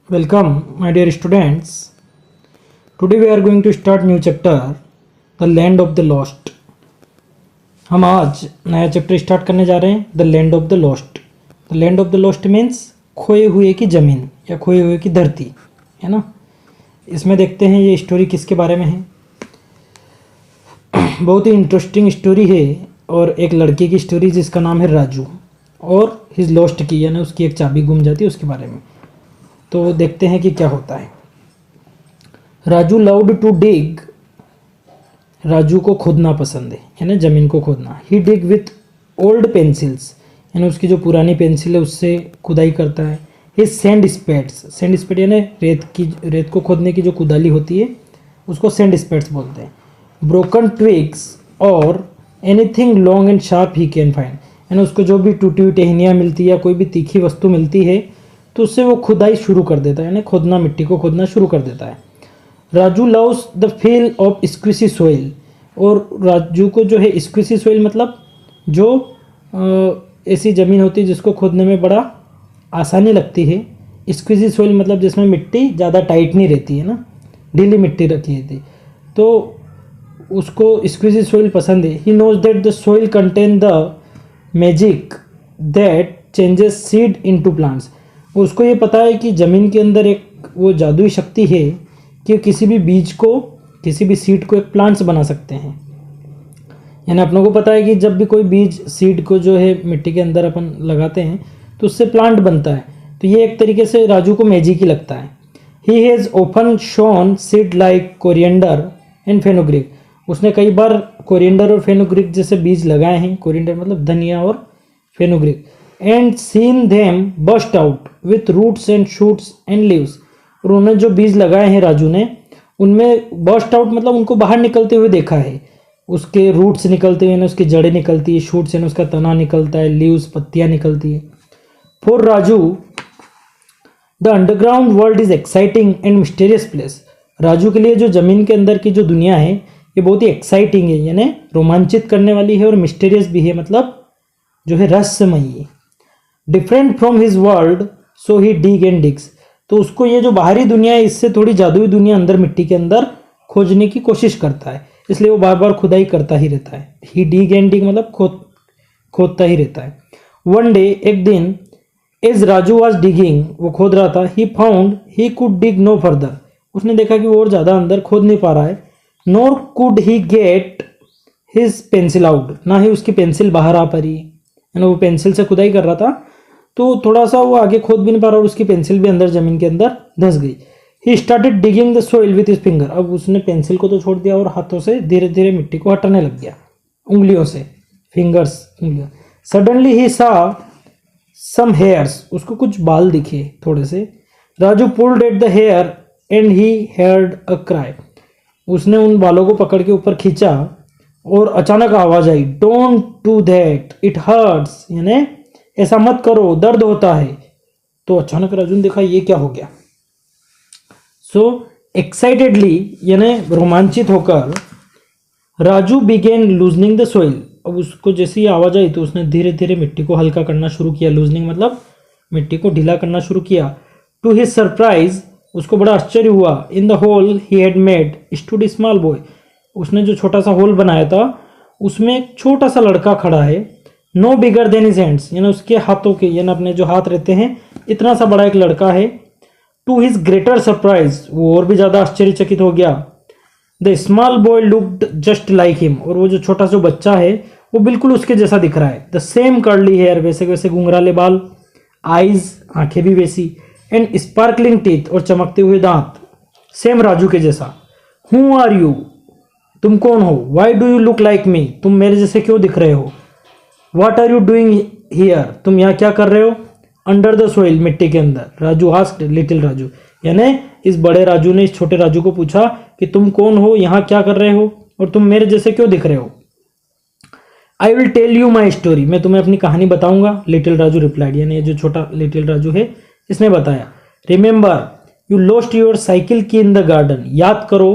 Welcome, my dear students. Today we are going to start new chapter, The Land of the Lost. हम आज नया chapter start करने जा रहे हैं, the land of the lost. The land of the lost means खोए हुए की ज़मीन या खोए हुए की धरती, है ना. इसमें देखते हैं ये स्टोरी किसके बारे में है. बहुत ही इंटरेस्टिंग स्टोरी है और एक लड़के की स्टोरी जिसका नाम है राजू और हिज लॉस्ट की, यानी उसकी एक चाबी गुम जाती है, उसके बारे में. तो देखते हैं कि क्या होता है. Raju loved to dig. Raju को खोदना पसंद है, यानी ज़मीन को खोदना. He dig with old pencils, यानी उसकी जो पुरानी पेंसिल है उससे खुदाई करता है. ही सैंड स्पेड्स. सैंड स्पेड यानी रेत को खोदने की जो कुदाली होती है उसको सैंड स्पेड्स बोलते हैं. ब्रोकन ट्विग्स और anything long and sharp he can find, यानी उसको जो भी टूटी हुई टहनियाँ मिलती है या कोई भी तीखी वस्तु मिलती है तो उससे वो खुदाई शुरू कर देता है, यानी खोदना, मिट्टी को खोदना शुरू कर देता है. Raju loves the feel of squishy soil. और राजू को जो है स्क्विशी सोइल मतलब जो ऐसी ज़मीन होती है जिसको खोदने में बड़ा आसानी लगती है. स्क्विशी सोइल मतलब जिसमें मिट्टी ज़्यादा टाइट नहीं रहती है ना, ढीली मिट्टी रखी रहती, तो उसको स्क्विशी सोइल पसंद है. He knows that the soil contain the magic that changes seed into plants. उसको ये पता है कि ज़मीन के अंदर एक वो जादुई शक्ति है कि किसी भी बीज को, किसी भी सीड को एक प्लांट्स बना सकते हैं. यानी अपनों को पता है कि जब भी कोई बीज सीड को जो है मिट्टी के अंदर अपन लगाते हैं तो उससे प्लांट बनता है. तो ये एक तरीके से राजू को मैजिक ही लगता है. He has open shown seed like coriander and fenugreek. उसने कई बार कोरिएंडर और फेनुग्रीक जैसे बीज लगाए हैं. कोरिएंडर मतलब धनिया और fenugreek. And seen them bust out with roots and shoots and leaves. और उन्होंने जो बीज लगाए हैं राजू ने, उनमें बस्ट आउट मतलब उनको बाहर निकलते हुए देखा है. उसके रूट्स निकलते हुए, उसकी जड़ें निकलती है, शूट्स यानी उसका तना निकलता है, लीव्स पत्तियां निकलती है. For Raju the underground world is exciting and mysterious place. Raju के लिए जो ज़मीन के अंदर की जो दुनिया है ये बहुत ही एक्साइटिंग है, यानी रोमांचित करने वाली है, और मिस्टीरियस भी है, मतलब जो है रहस्यमयी है. Different from his world so he dig and digs. तो उसको ये जो बाहरी दुनिया है इससे थोड़ी जादुई दुनिया अंदर मिट्टी के अंदर खोजने की कोशिश करता है, इसलिए वो बार बार खुदाई करता ही रहता है. ही डिग एंड डिग मतलब खोदता ही रहता है. वन डे, एक दिन, एज राजू वाज डिगिंग, वो खोद रहा था, he found he could dig no further. उसने देखा कि वो और ज़्यादा अंदर खोद नहीं पा रहा है. Nor could he get his pencil out, ना ही उसकी पेंसिल बाहर आ पा रही है. यानी वो पेंसिल से खुदाई कर रहा था तो थोड़ा सा वो आगे खोद भी नहीं पा रहा और उसकी पेंसिल भी अंदर ज़मीन के अंदर धंस गई. He started digging the soil with his finger. अब उसने पेंसिल को तो छोड़ दिया और हाथों से धीरे धीरे मिट्टी को हटाने लग गया, उंगलियों से, फिंगर्स, उंगलियों. सडनली ही सा सम हेयर्स. उसको कुछ बाल दिखे थोड़े से. Raju pulled at the hair and he heard a cry. उसने उन बालों को पकड़ के ऊपर खींचा और अचानक आवाज़ आई, don't do that it hurts, यानी ऐसा मत करो, दर्द होता है. तो अचानक राजू ने देखा ये क्या हो गया. सो एक्साइटेडली यानी रोमांचित होकर Raju began loosening the soil. अब उसको जैसी आवाज़ आई तो उसने धीरे धीरे मिट्टी को हल्का करना शुरू किया. लूजनिंग मतलब मिट्टी को ढीला करना शुरू किया. टू हिज सरप्राइज, उसको बड़ा आश्चर्य हुआ, in the hole he had made stood small boy. उसने जो छोटा सा होल बनाया था उसमें एक छोटा सा लड़का खड़ा है. No bigger than his hands, यानी उसके हाथों के, यानी अपने जो हाथ रहते हैं इतना सा बड़ा एक लड़का है. टू हिज ग्रेटर सरप्राइज, वो और भी ज़्यादा आश्चर्यचकित हो गया. The small boy looked just like him. और वो जो छोटा सा बच्चा है वो बिल्कुल उसके जैसा दिख रहा है. द सेम कर्ली हेयर, वैसे वैसे घुंघराले बाल, आईज, आंखें भी वैसी, एंड स्पार्कलिंग टीथ, और चमकते हुए दांत, सेम राजू के जैसा. हु आर यू, तुम कौन हो. Why do you look like me, तुम मेरे जैसे क्यों दिख रहे हो. What are you doing here, तुम यहाँ क्या कर रहे हो. अंडर द सोइल, मिट्टी के अंदर. राजू आस्क्ड लिटिल राजू, यानी इस बड़े राजू ने इस छोटे राजू को पूछा कि तुम कौन हो, यहाँ क्या कर रहे हो, और तुम मेरे जैसे क्यों दिख रहे हो. I will tell you my story, मैं तुम्हें अपनी कहानी बताऊंगा. लिटिल राजू रिप्लाइड, यानी ये जो छोटा लिटिल राजू है इसने बताया. Remember you lost your cycle की इन द गार्डन, याद करो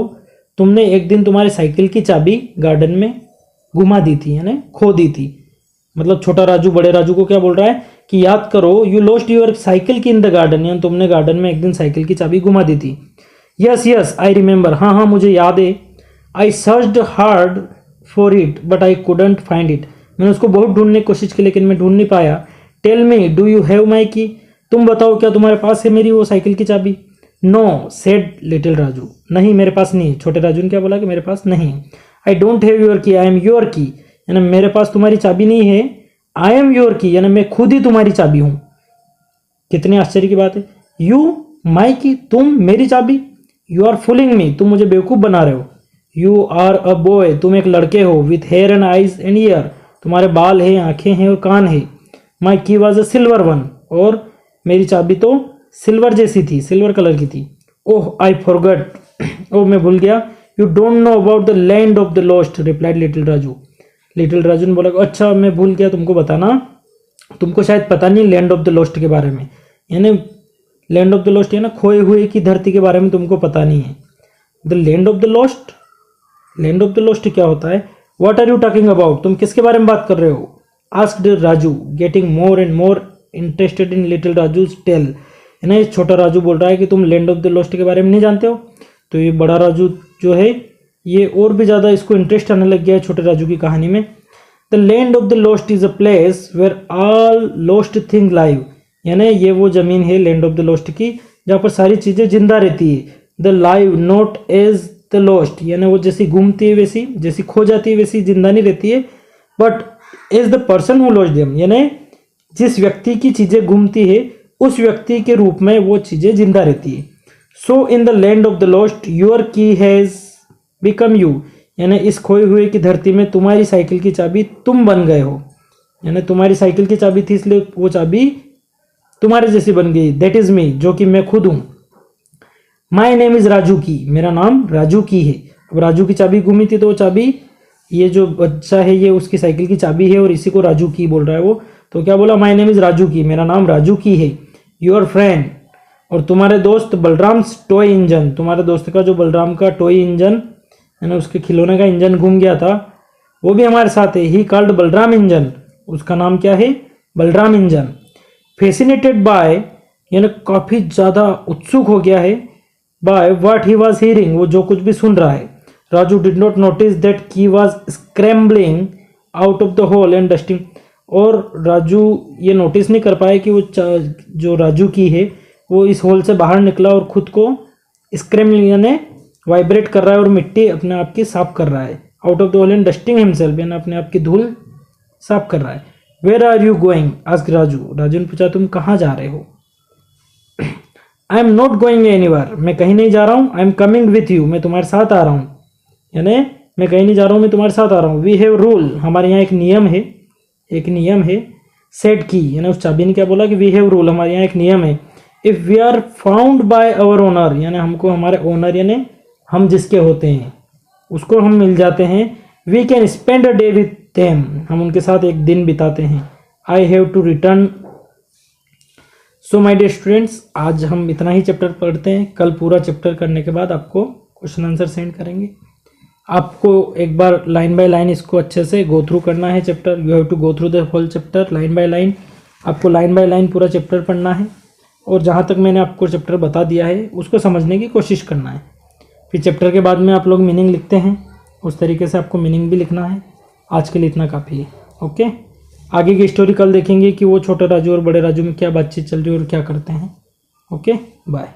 तुमने एक दिन तुम्हारे साइकिल की चाबी गार्डन में घुमा दी थी, यानी खो दी थी. मतलब छोटा राजू बड़े राजू को क्या बोल रहा है कि याद करो, यू लॉस्ट योर साइकिल की इन द गार्डन, यानी तुमने गार्डन में एक दिन साइकिल की चाबी घुमा दी थी। यस यस आई रिमेंबर, हाँ हाँ मुझे याद है। I searched hard for it but I couldn't find it, मैंने उसको बहुत ढूंढने की कोशिश की लेकिन मैं ढूंढ नहीं पाया। Tell me do you have my key, तुम बताओ क्या तुम्हारे पास है मेरी वो साइकिल की चाबी। नो सेड लिटिल राजू, नहीं मेरे पास नहीं है। छोटे राजू ने क्या बोला कि मेरे पास नहीं है। आई डोंट हैव योर की, आई एम योर की, यानी मेरे पास तुम्हारी चाबी नहीं है। आई एम योर की, यानी मैं खुद ही तुम्हारी चाबी हूं। कितनी आश्चर्य की बात है। यू माई की, तुम मेरी चाबी। यू आर फूलिंग मी, तुम मुझे बेवकूफ बना रहे हो। यू आर अ बॉय, तुम एक लड़के हो। With hair and eyes and ear, तुम्हारे बाल है, आंखें हैं और कान है। माई की वॉज अ सिल्वर वन, और मेरी चाबी तो सिल्वर जैसी थी, सिल्वर कलर की थी। ओह आई फॉरगॉट, ओह मैं भूल गया। You don't know about the land of the lost, replied little Raju. Little Raju ने बोला अच्छा मैं भूल गया तुमको बताना, तुमको शायद पता नहीं लैंड ऑफ द लॉस्ट के बारे में, यानी लैंड ऑफ द लॉस्ट है ना, खोए हुए की धरती के बारे में तुमको पता नहीं है। The land of the lost, land of the lost क्या होता है। What are you talking about, तुम किसके बारे में बात कर रहे हो। Asked Raju getting more and more interested in little Raju's tale, है ना, ये छोटा राजू बोल रहा है कि तुम लैंड ऑफ द लॉस्ट के बारे में नहीं जानते हो। तो ये बड़ा राजू जो है ये और भी ज़्यादा इसको इंटरेस्ट आने लग गया है छोटे राजू की कहानी में। The land of the lost is a place where all lost thing live, यानी ये वो ज़मीन है लैंड ऑफ द लॉस्ट की जहाँ पर सारी चीज़ें जिंदा रहती है। The live not as the lost, यानी वो जैसी घूमती है वैसी, जैसी खो जाती है वैसी जिंदा नहीं रहती है। But as the person who lost them, यानी जिस व्यक्ति की चीज़ें घूमती है उस व्यक्ति के रूप में वो चीज़ें जिंदा रहती है। So in the land of the lost your key has become you, यानी इस खोए हुए की धरती में तुम्हारी साइकिल की चाबी तुम बन गए हो, यानी तुम्हारी साइकिल की चाबी थी इसलिए वो चाबी तुम्हारे जैसी बन गई। दैट इज मी, जो कि मैं खुद हूँ। माई नेम इज राजू की, मेरा नाम राजू की है। अब राजू की चाबी घूमी थी तो वो चाबी, ये जो बच्चा है ये उसकी साइकिल की चाबी है और इसी को राजू की बोल रहा है वो। तो क्या बोला, माई नेम इज राजू की, मेरा नाम राजू की है। योर फ्रेंड, और तुम्हारे दोस्त बलराम टॉय इंजन, तुम्हारे दोस्त का जो बलराम का टॉय इंजन है ना, उसके खिलौने का इंजन घूम गया था, वो भी हमारे साथ है। ही कॉल्ड बलराम इंजन, उसका नाम क्या है, बलराम इंजन। फैसिनेटेड बाय, यानी काफ़ी ज़्यादा उत्सुक हो गया है, by what he was hearing, वो जो कुछ भी सुन रहा है। Raju did not notice that key was scrambling out of the hole and dusting, और राजू ये नोटिस नहीं कर पाया कि वो जो राजू की है वो इस होल से बाहर निकला और खुद को स्क्रैम्बलिंग यानी वाइब्रेट कर रहा है और मिट्टी अपने आप की साफ कर रहा है। Out of the hole and dusting himself, यानी अपने आप की धूल साफ कर रहा है। Where are you going, asked Raju, Raju ने पूछा तुम कहाँ जा रहे हो। I am not going anywhere, मैं कहीं नहीं जा रहा हूँ। I am coming with you, मैं तुम्हारे साथ आ रहा हूँ, यानी मैं कहीं नहीं जा रहा हूँ, मैं तुम्हारे साथ आ रहा हूँ। वी हैव रूल, हमारे यहाँ एक नियम है, एक नियम है। सेट की, यानी उस चाबी ने क्या बोला कि वी हैव रूल, हमारे यहाँ एक नियम है। If we are found by our owner, यानी हमको हमारे ओनर यानी हम जिसके होते हैं उसको हम मिल जाते हैं। We can spend a day with them, हम उनके साथ एक दिन बिताते हैं। I have to return. So my dear students, आज हम इतना ही चैप्टर पढ़ते हैं। कल पूरा चैप्टर करने के बाद आपको क्वेश्चन आंसर सेंड करेंगे। आपको एक बार लाइन बाय लाइन इसको अच्छे से गो थ्रू करना है chapter. You have to go through the whole chapter line by line. आपको लाइन बाय लाइन पूरा चैप्टर पढ़ना है और जहाँ तक मैंने आपको चैप्टर बता दिया है उसको समझने की कोशिश करना है। फिर चैप्टर के बाद में आप लोग मीनिंग लिखते हैं, उस तरीके से आपको मीनिंग भी लिखना है। आज के लिए इतना काफ़ी है। ओके, आगे की स्टोरी कल देखेंगे कि वो छोटे राजू और बड़े राजू में क्या बातचीत चल रही है और क्या करते हैं। Okay, bye.